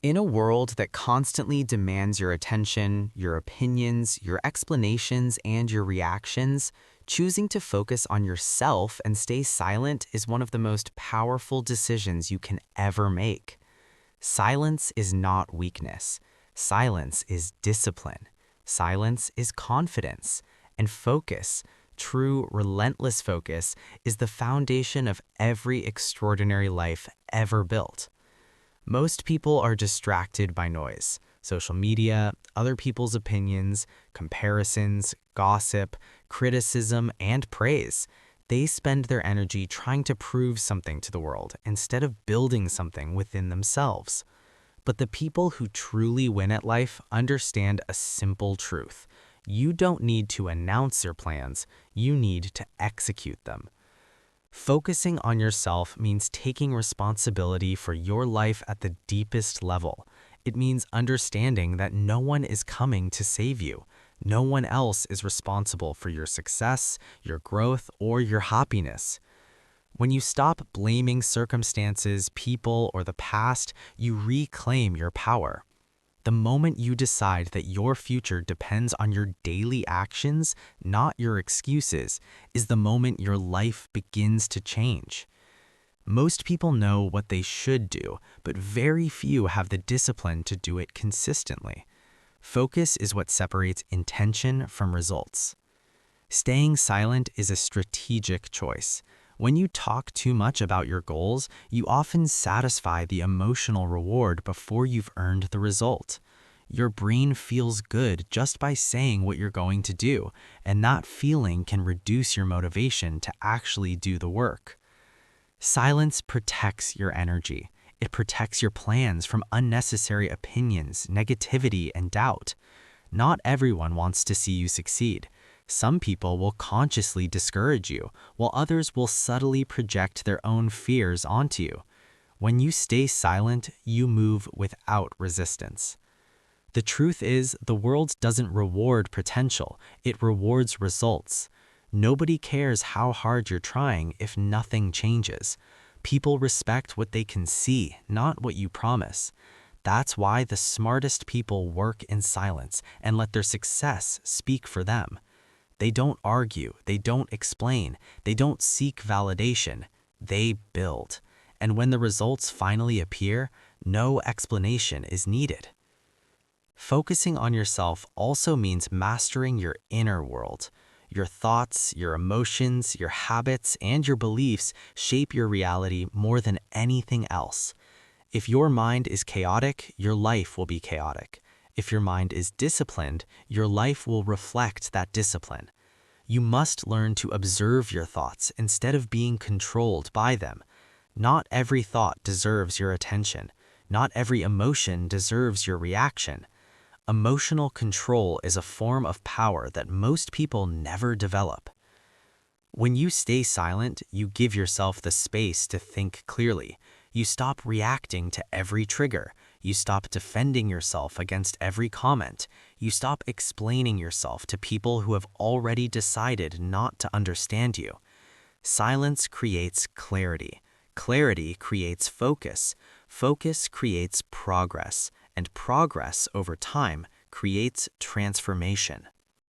In a world that constantly demands your attention, your opinions, your explanations, and your reactions, choosing to focus on yourself and stay silent is one of the most powerful decisions you can ever make. Silence is not weakness. Silence is discipline. Silence is confidence. And focus, true, relentless focus, is the foundation of every extraordinary life ever built. Most people are distracted by noise, social media, other people's opinions, comparisons, gossip, criticism, and praise. They spend their energy trying to prove something to the world instead of building something within themselves. But the people who truly win at life understand a simple truth. You don't need to announce your plans, you need to execute them. Focusing on yourself means taking responsibility for your life at the deepest level. It means understanding that no one is coming to save you. No one else is responsible for your success, your growth, or your happiness. When you stop blaming circumstances, people, or the past, you reclaim your power. The moment you decide that your future depends on your daily actions, not your excuses, is the moment your life begins to change. Most people know what they should do, but very few have the discipline to do it consistently. Focus is what separates intention from results. Staying silent is a strategic choice. When you talk too much about your goals, you often satisfy the emotional reward before you've earned the result. Your brain feels good just by saying what you're going to do, and that feeling can reduce your motivation to actually do the work. Silence protects your energy. It protects your plans from unnecessary opinions, negativity, and doubt. Not everyone wants to see you succeed. Some people will consciously discourage you, while others will subtly project their own fears onto you. When you stay silent, you move without resistance. The truth is, the world doesn't reward potential, it rewards results. Nobody cares how hard you're trying if nothing changes. People respect what they can see, not what you promise. That's why the smartest people work in silence and let their success speak for them. They don't argue, they don't explain, they don't seek validation, they build. And when the results finally appear, no explanation is needed. Focusing on yourself also means mastering your inner world. Your thoughts, your emotions, your habits, and your beliefs shape your reality more than anything else. If your mind is chaotic, your life will be chaotic. If your mind is disciplined, your life will reflect that discipline. You must learn to observe your thoughts instead of being controlled by them. Not every thought deserves your attention. Not every emotion deserves your reaction. Emotional control is a form of power that most people never develop. When you stay silent, you give yourself the space to think clearly. You stop reacting to every trigger. You stop defending yourself against every comment. You stop explaining yourself to people who have already decided not to understand you. Silence creates clarity. Clarity creates focus. Focus creates progress. And progress over time creates transformation.